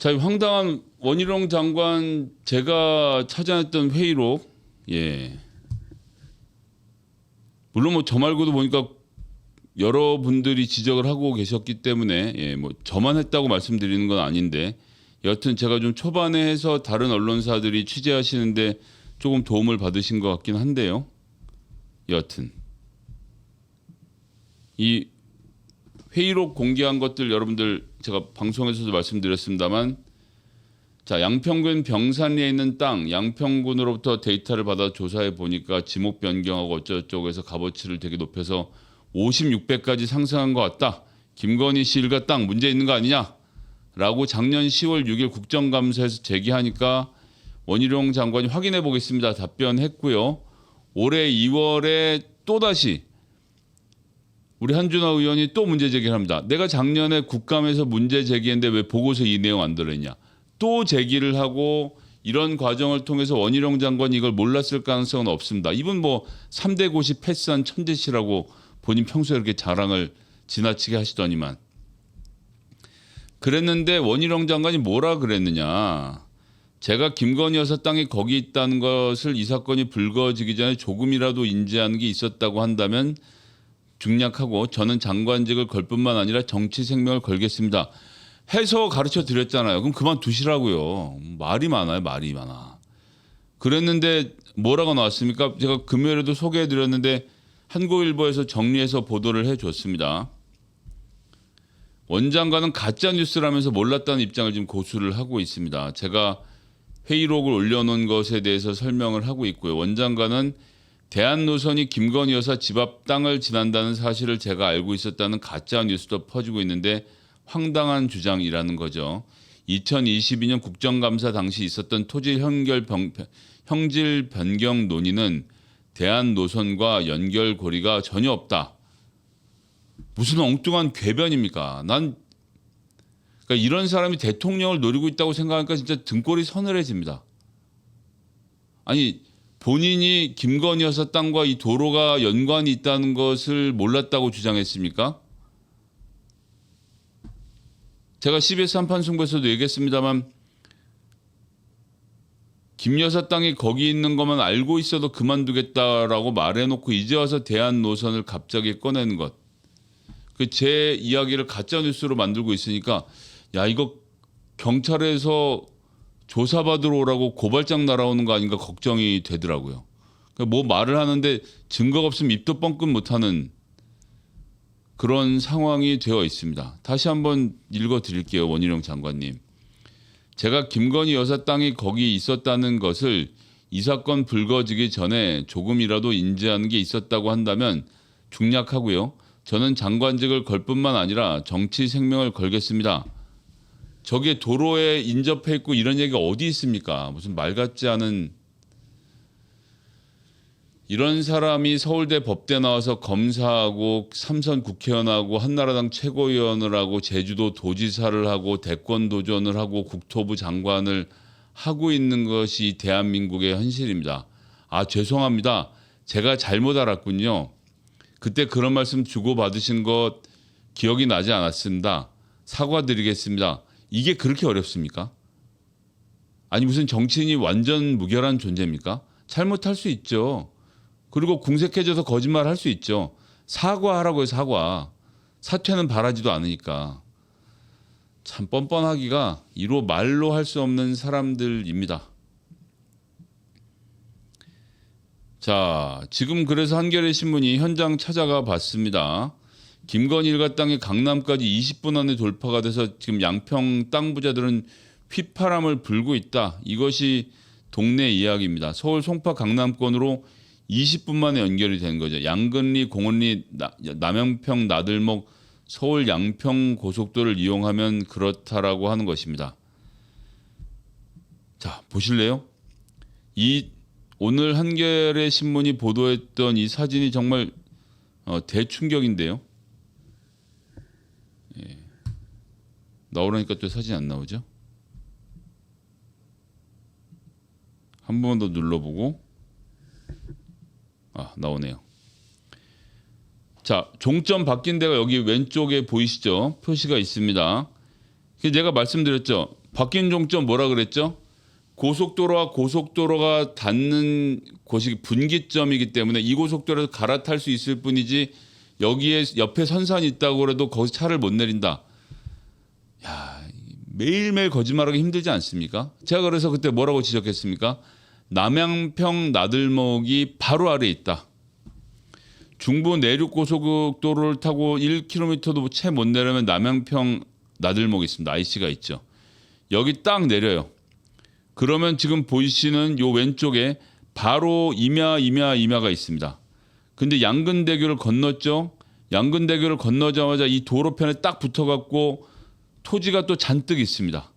자, 이 황당한 원희룡 장관 제가 찾아냈던 회의록, 예. 물론 뭐 저 말고도 보니까 여러분들이 지적을 하고 계셨기 때문에 예, 뭐 저만 했다고 말씀드리는 건 아닌데 여하튼 제가 좀 초반에 해서 다른 언론사들이 취재하시는데 조금 도움을 받으신 것 같긴 한데요. 여하튼 이 회의록 공개한 것들 여러분들 제가 방송에서도 말씀드렸습니다만 자, 양평군 병산리에 있는 땅 양평군으로부터 데이터를 받아 조사해 보니까 지목 변경하고 어쩌고저쩌고 해서 값어치를 되게 높여서 56배까지 상승한 것 같다. 김건희 씨 일가 땅 문제 있는 거 아니냐? 라고 작년 10월 6일 국정감사에서 제기하니까 원희룡 장관이 확인해 보겠습니다. 답변했고요. 올해 2월에 또다시 우리 한준화 의원이 또 문제 제기를 합니다. 내가 작년에 국감에서 문제 제기했는데 왜 보고서 이 내용 안 들어있냐. 또 제기를 하고 이런 과정을 통해서 원희룡 장관이 이걸 몰랐을 가능성은 없습니다. 이분 뭐 3대 고시 패스한 천재시라고 본인 평소에 이렇게 자랑을 지나치게 하시더니만. 그랬는데 원희룡 장관이 뭐라 그랬느냐. 제가 김건희 여사 땅이 거기 있다는 것을 이 사건이 불거지기 전에 조금이라도 인지하는 게 있었다고 한다면 중략하고 저는 장관직을 걸 뿐만 아니라 정치 생명을 걸겠습니다. 해서 가르쳐 드렸잖아요. 그럼 그만두시라고요. 말이 많아요. 말이 많아. 그랬는데 뭐라고 나왔습니까? 제가 금요일에도 소개해 드렸는데 한국일보에서 정리해서 보도를 해줬습니다. 원 장관은 가짜뉴스라면서 몰랐다는 입장을 지금 고수를 하고 있습니다. 제가 회의록을 올려놓은 것에 대해서 설명을 하고 있고요. 원 장관은 대한노선이 김건희 여사 집 앞 땅을 지난다는 사실을 제가 알고 있었다는 가짜뉴스도 퍼지고 있는데 황당한 주장이라는 거죠. 2022년 국정감사 당시 있었던 토지 형질 변경 논의는 대한노선과 연결고리가 전혀 없다. 무슨 엉뚱한 궤변입니까? 그러니까 이런 사람이 대통령을 노리고 있다고 생각하니까 진짜 등골이 서늘해집니다. 아니 본인이 김건희 여사 땅과 이 도로가 연관이 있다는 것을 몰랐다고 주장했습니까? 제가 CBS 한판 승부에서도 얘기했습니다만 김 여사 땅이 거기 있는 것만 알고 있어도 그만두겠다라고 말해놓고 이제 와서 대한노선을 갑자기 꺼내는 것. 제 이야기를 가짜뉴스로 만들고 있으니까 야 이거 경찰에서 조사받으러 오라고 고발장 날아오는 거 아닌가 걱정이 되더라고요. 뭐 말을 하는데 증거가 없으면 입도 뻥끗 못하는 그런 상황이 되어 있습니다. 다시 한번 읽어드릴게요. 원희룡 장관님. 제가 김건희 여사 땅이 거기 있었다는 것을 이 사건 불거지기 전에 조금이라도 인지하는 게 있었다고 한다면 중략하고요. 저는 장관직을 걸 뿐만 아니라 정치 생명을 걸겠습니다. 저게 도로에 인접해 있고 이런 얘기가 어디 있습니까? 무슨 말 같지 않은 이런 사람이 서울대 법대 나와서 검사하고 삼선 국회의원하고 한나라당 최고위원을 하고 제주도 도지사를 하고 대권 도전을 하고 국토부 장관을 하고 있는 것이 대한민국의 현실입니다. 아 죄송합니다. 제가 잘못 알았군요. 그때 그런 말씀 주고받으신 것 기억이 나지 않았습니다. 사과드리겠습니다. 이게 그렇게 어렵습니까? 아니 무슨 정치인이 완전 무결한 존재입니까? 잘못할 수 있죠. 그리고 궁색해져서 거짓말 할 수 있죠. 사과하라고 해서 사과. 사퇴는 바라지도 않으니까. 참 뻔뻔하기가 이로 말로 할 수 없는 사람들입니다. 자, 지금 그래서 한겨레 신문이 현장 찾아가 봤습니다. 김건희 일가 땅이 강남까지 20분 안에 돌파가 돼서 지금 양평 땅 부자들은 휘파람을 불고 있다. 이것이 동네 이야기입니다. 서울 송파 강남권으로 20분 만에 연결이 된 거죠. 양근리, 공원리, 남영평, 나들목, 서울 양평 고속도로를 이용하면 그렇다라고 하는 것입니다. 자, 보실래요? 이 오늘 한겨레 신문이 보도했던 이 사진이 정말 대충격인데요. 예. 나오려니까 또 사진 안 나오죠? 한 번 더 눌러보고 나오네요. 자, 종점 바뀐 데가 여기 왼쪽에 보이시죠? 표시가 있습니다. 제가 말씀드렸죠. 바뀐 종점 뭐라 그랬죠? 고속도로와 고속도로가 닿는 곳이 분기점이기 때문에 이 고속도로에서 갈아탈 수 있을 뿐이지 여기에 옆에 선산이 있다고 해도 거기서 차를 못 내린다. 야, 매일매일 거짓말하기 힘들지 않습니까? 제가 그래서 그때 뭐라고 지적했습니까? 남양평 나들목이 바로 아래에 있다. 중부 내륙 고속도로를 타고 1km도 채 못 내려면 남양평 나들목이 있습니다. IC가 있죠. 여기 딱 내려요. 그러면 지금 보이시는 요 왼쪽에 바로 임야가 있습니다. 근데 양근대교를 건넜죠. 양근대교를 건너자마자 이 도로편에 딱 붙어갖고 토지가 또 잔뜩 있습니다.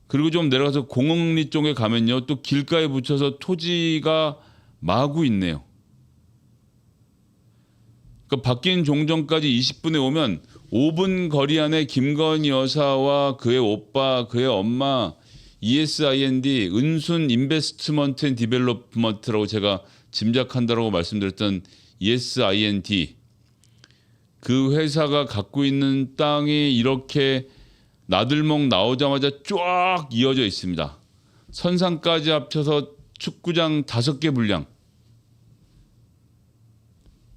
그리고 좀 내려가서 공흥리 쪽에 가면요, 또 길가에 붙여서 토지가 마구 있네요. 그러니까 바뀐 종점까지 20분에 오면 5분 거리 안에 김건희 여사와 그의 오빠, 그의 엄마, ESIND, 은순 인베스트먼트 앤 디벨롭먼트라고 제가 짐작한다라고 말씀드렸던 ESIND, 그 회사가 갖고 있는 땅이 이렇게 나들목 나오자마자 쫙 이어져 있습니다. 선상까지 합쳐서 축구장 5개 분량.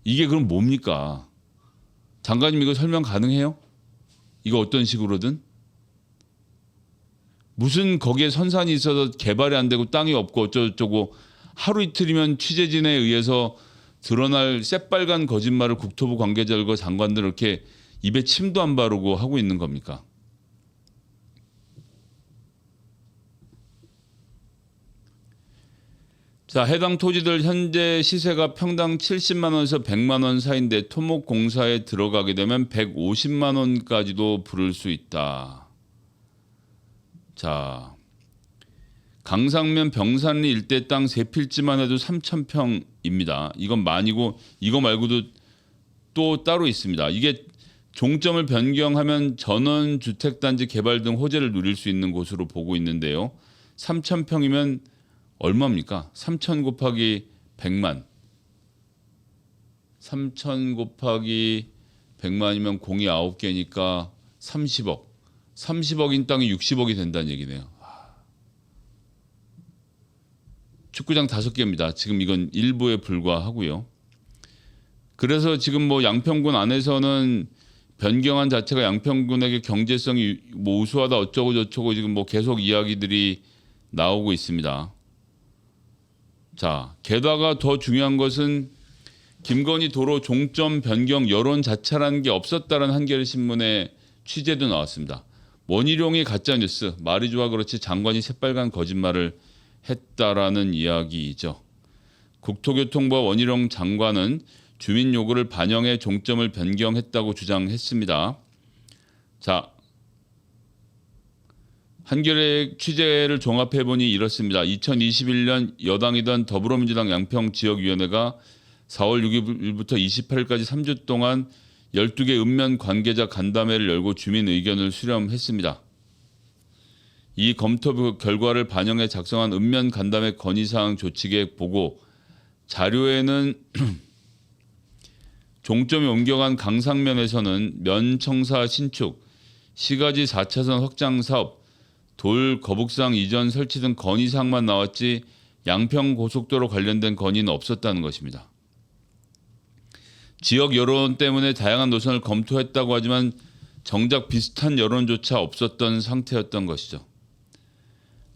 이게 그럼 뭡니까? 장관님 이거 설명 가능해요? 이거 어떤 식으로든? 무슨 거기에 선산이 있어서 개발이 안 되고 땅이 없고 어쩌고저쩌고 하루 이틀이면 취재진에 의해서 드러날 새빨간 거짓말을 국토부 관계자들과 장관들 이렇게 입에 침도 안 바르고 하고 있는 겁니까? 자, 해당 토지들 현재 시세가 평당 70만 원에서 100만 원 사이인데 토목공사에 들어가게 되면 150만 원까지도 부를 수 있다. 자, 강상면 병산리 일대 땅 세 필지만 해도 3,000평입니다. 이건 만이고 이거 말고도 또 따로 있습니다. 이게 종점을 변경하면 전원주택단지 개발 등 호재를 누릴 수 있는 곳으로 보고 있는데요. 3,000평이면 얼마입니까? 3,000 곱하기 100만. 3,000 곱하기 100만이면 공이 9개니까 30억. 30억인 땅이 60억이 된다는 얘기네요. 축구장 5개입니다. 지금 이건 일부에 불과하고요. 그래서 지금 뭐 양평군 안에서는 변경안 자체가 양평군에게 경제성이 뭐 우수하다 어쩌고 저쩌고 지금 뭐 계속 이야기들이 나오고 있습니다. 자, 게다가 더 중요한 것은 김건희 도로 종점 변경 여론 자체라는 게 없었다는 한겨레 신문의 취재도 나왔습니다. 원희룡이 가짜뉴스, 말이 좋아 그렇지 장관이 새빨간 거짓말을 했다라는 이야기이죠. 국토교통부와 원희룡 장관은 주민 요구를 반영해 종점을 변경했다고 주장했습니다. 자, 한겨레 취재를 종합해보니 이렇습니다. 2021년 여당이던 더불어민주당 양평지역위원회가 4월 6일부터 28일까지 3주 동안 12개 읍면 관계자 간담회를 열고 주민 의견을 수렴했습니다. 이 검토 결과를 반영해 작성한 읍면 간담회 건의사항 조치계획 보고 자료에는 종점이 옮겨간 강상면에서는 면청사 신축, 시가지 4차선 확장 사업, 돌 거북상 이전 설치 등 건의사항만 나왔지 양평 고속도로 관련된 건의는 없었다는 것입니다. 지역 여론 때문에 다양한 노선을 검토했다고 하지만 정작 비슷한 여론조차 없었던 상태였던 것이죠.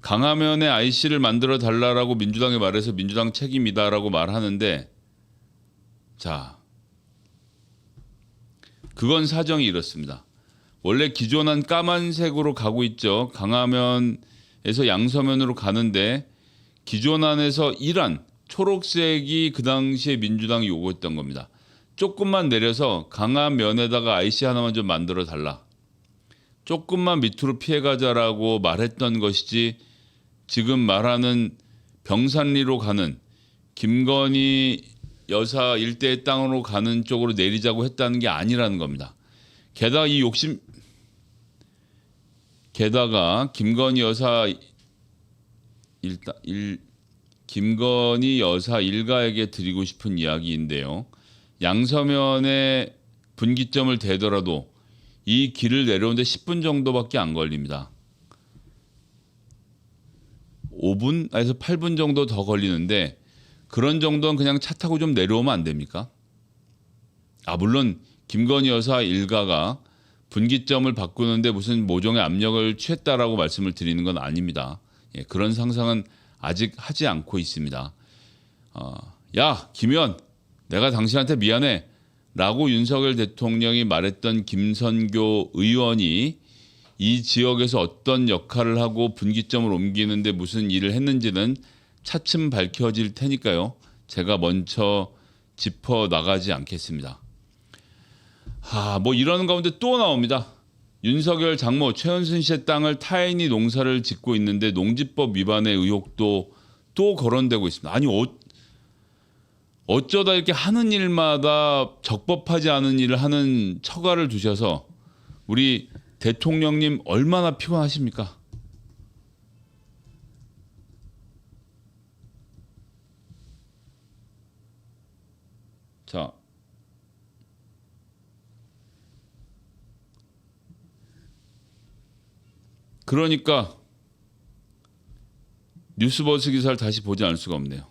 강화면에 IC를 만들어 달라라고 민주당에 말해서 민주당 책임이다라고 말하는데, 자, 그건 사정이 이렇습니다. 원래 기존한 까만색으로 가고 있죠. 강화면에서 양서면으로 가는데 기존 안에서 1안 초록색이 그 당시에 민주당이 요구했던 겁니다. 조금만 내려서 강화면에다가 IC 하나만 좀 만들어 달라. 조금만 밑으로 피해가자라고 말했던 것이지 지금 말하는 병산리로 가는 김건희 여사 일대의 땅으로 가는 쪽으로 내리자고 했다는 게 아니라는 겁니다. 게다가 김건희 여사 일가에게 드리고 싶은 이야기인데요. 양서면에 분기점을 대더라도 이 길을 내려오는데 10분 정도밖에 안 걸립니다. 5분에서 8분 정도 더 걸리는데 그런 정도는 그냥 차 타고 좀 내려오면 안 됩니까? 물론 김건희 여사 일가가 분기점을 바꾸는데 무슨 모종의 압력을 취했다라고 말씀을 드리는 건 아닙니다. 예, 그런 상상은 아직 하지 않고 있습니다. 야, 김현, 내가 당신한테 미안해. 라고 윤석열 대통령이 말했던 김선교 의원이 이 지역에서 어떤 역할을 하고 분기점을 옮기는데 무슨 일을 했는지는 차츰 밝혀질 테니까요. 제가 먼저 짚어 나가지 않겠습니다. 뭐 이러는 가운데 또 나옵니다. 윤석열 장모 최은순 씨의 땅을 타인이 농사를 짓고 있는데 농지법 위반의 의혹도 또 거론되고 있습니다. 아니 어쩌다 이렇게 하는 일마다 적법하지 않은 일을 하는 처가를 두셔서 우리 대통령님 얼마나 피곤하십니까? 자, 그러니까 뉴스버스 기사를 다시 보지 않을 수가 없네요.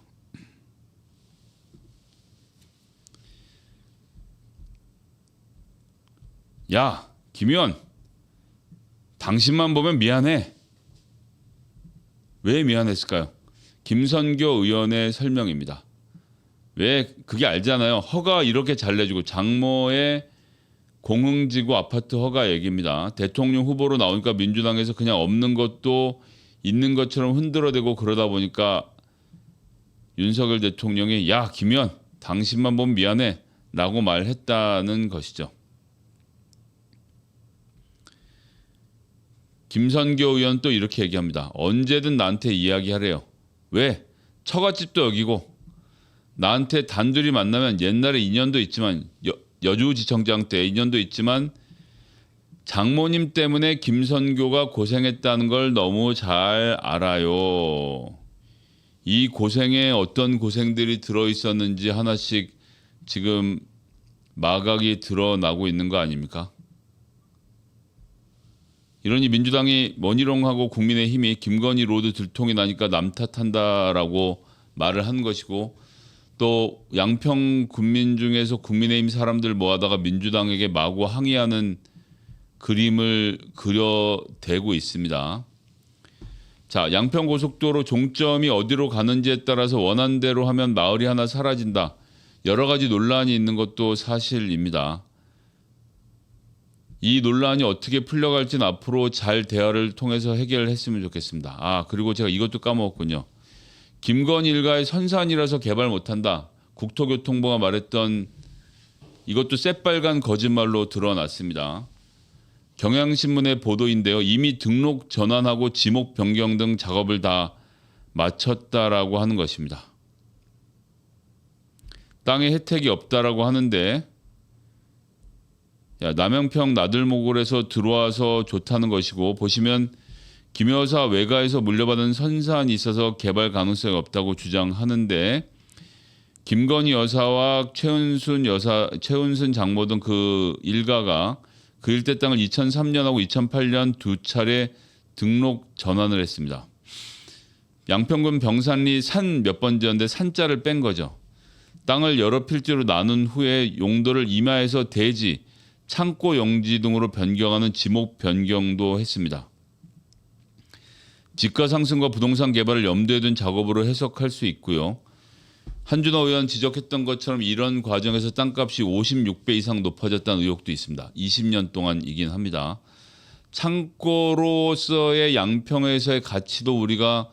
야, 김의원, 당신만 보면 미안해. 왜 미안했을까요? 김선교 의원의 설명입니다. 왜 그게 알잖아요. 허가 이렇게 잘 내주고 장모의 공흥지구 아파트 허가 얘기입니다. 대통령 후보로 나오니까 민주당에서 그냥 없는 것도 있는 것처럼 흔들어대고 그러다 보니까 윤석열 대통령이 야 김현 당신만 보면 미안해 라고 말했다는 것이죠. 김선교 의원 또 이렇게 얘기합니다. 언제든 나한테 이야기하래요. 왜? 처갓집도 여기고 나한테 단둘이 만나면 옛날에 인연도 있지만 여주지청장 때 인연도 있지만 장모님 때문에 김선교가 고생했다는 걸 너무 잘 알아요. 이 고생에 어떤 고생들이 들어있었는지 하나씩 지금 마각이 드러나고 있는 거 아닙니까? 이러니 민주당이 원희룡하고 국민의힘이 김건희 로드 들통이 나니까 남 탓한다라고 말을 한 것이고 또 양평 군민 중에서 국민의힘 사람들 모아다가 민주당에게 마구 항의하는 그림을 그려대고 있습니다. 자, 양평고속도로 종점이 어디로 가는지에 따라서 원한대로 하면 마을이 하나 사라진다. 여러 가지 논란이 있는 것도 사실입니다. 이 논란이 어떻게 풀려갈지는 앞으로 잘 대화를 통해서 해결했으면 좋겠습니다. 그리고 제가 이것도 까먹었군요. 김건희 일가의 선산이라서 개발 못한다. 국토교통부가 말했던 이것도 새빨간 거짓말로 드러났습니다. 경향신문의 보도인데요. 이미 등록 전환하고 지목 변경 등 작업을 다 마쳤다라고 하는 것입니다. 땅에 혜택이 없다라고 하는데 남영평 나들목을에서 들어와서 좋다는 것이고 보시면 김 여사 외가에서 물려받은 선산이 있어서 개발 가능성이 없다고 주장하는데 김건희 여사와 최은순 장모 등 그 일가가 그 일대 땅을 2003년하고 2008년 두 차례 등록 전환을 했습니다. 양평군 병산리 산 몇 번지였는데 산자를 뺀 거죠. 땅을 여러 필지로 나눈 후에 용도를 임야에서 대지, 창고 용지 등으로 변경하는 지목 변경도 했습니다. 집가 상승과 부동산 개발을 염두에 둔 작업으로 해석할 수 있고요. 한준호 의원 지적했던 것처럼 이런 과정에서 땅값이 56배 이상 높아졌다는 의혹도 있습니다. 20년 동안이긴 합니다. 창고로서의 양평에서의 가치도 우리가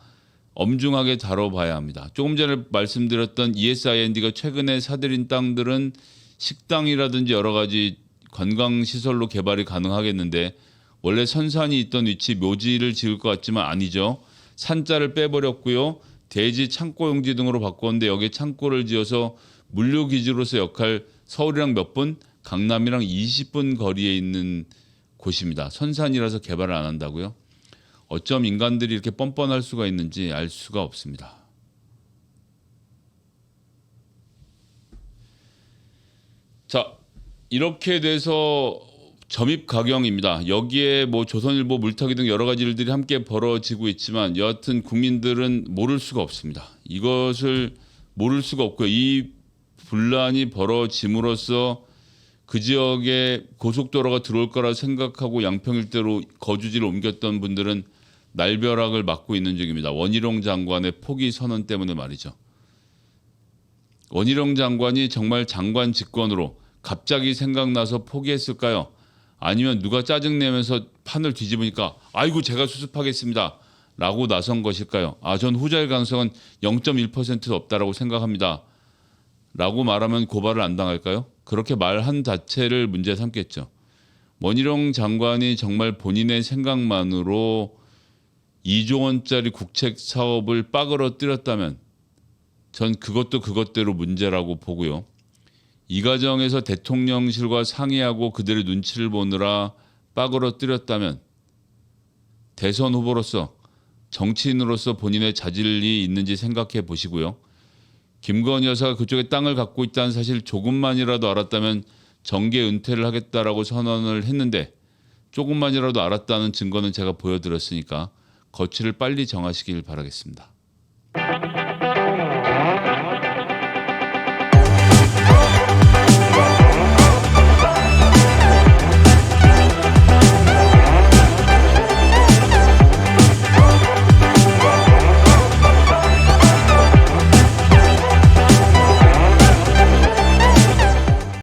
엄중하게 다뤄봐야 합니다. 조금 전에 말씀드렸던 ESIND가 최근에 사들인 땅들은 식당이라든지 여러 가지 관광시설로 개발이 가능하겠는데 원래 선산이 있던 위치 묘지를 지을 것 같지만 아니죠. 산자를 빼버렸고요. 대지 창고 용지 등으로 바꿨는데 여기에 창고를 지어서 물류기지로서 역할 서울이랑 몇 분, 강남이랑 20분 거리에 있는 곳입니다. 선산이라서 개발을 안 한다고요? 어쩜 인간들이 이렇게 뻔뻔할 수가 있는지 알 수가 없습니다. 자, 이렇게 돼서 점입 가경입니다. 여기에 뭐 조선일보 물타기 등 여러 가지 일들이 함께 벌어지고 있지만 여하튼 국민들은 모를 수가 없습니다. 이것을 모를 수가 없고요. 이 분란이 벌어짐으로써 그 지역에 고속도로가 들어올 거라 생각하고 양평 일대로 거주지를 옮겼던 분들은 날벼락을 맞고 있는 중입니다. 원희룡 장관의 포기 선언 때문에 말이죠. 원희룡 장관이 정말 장관 직권으로 갑자기 생각나서 포기했을까요? 아니면 누가 짜증내면서 판을 뒤집으니까 아이고 제가 수습하겠습니다 라고 나선 것일까요? 전 후자일 가능성은 0.1%도 없다라고 생각합니다 라고 말하면 고발을 안 당할까요? 그렇게 말한 자체를 문제 삼겠죠. 원희룡 장관이 정말 본인의 생각만으로 2조 원짜리 국책 사업을 빠그러뜨렸다면 전 그것도 그것대로 문제라고 보고요. 이 과정에서 대통령실과 상의하고 그들의 눈치를 보느라 빠그러뜨렸다면 대선 후보로서 정치인으로서 본인의 자질이 있는지 생각해 보시고요. 김건희 여사가 그쪽에 땅을 갖고 있다는 사실 조금만이라도 알았다면 정계 은퇴를 하겠다라고 선언을 했는데 조금만이라도 알았다는 증거는 제가 보여드렸으니까 거취를 빨리 정하시길 바라겠습니다.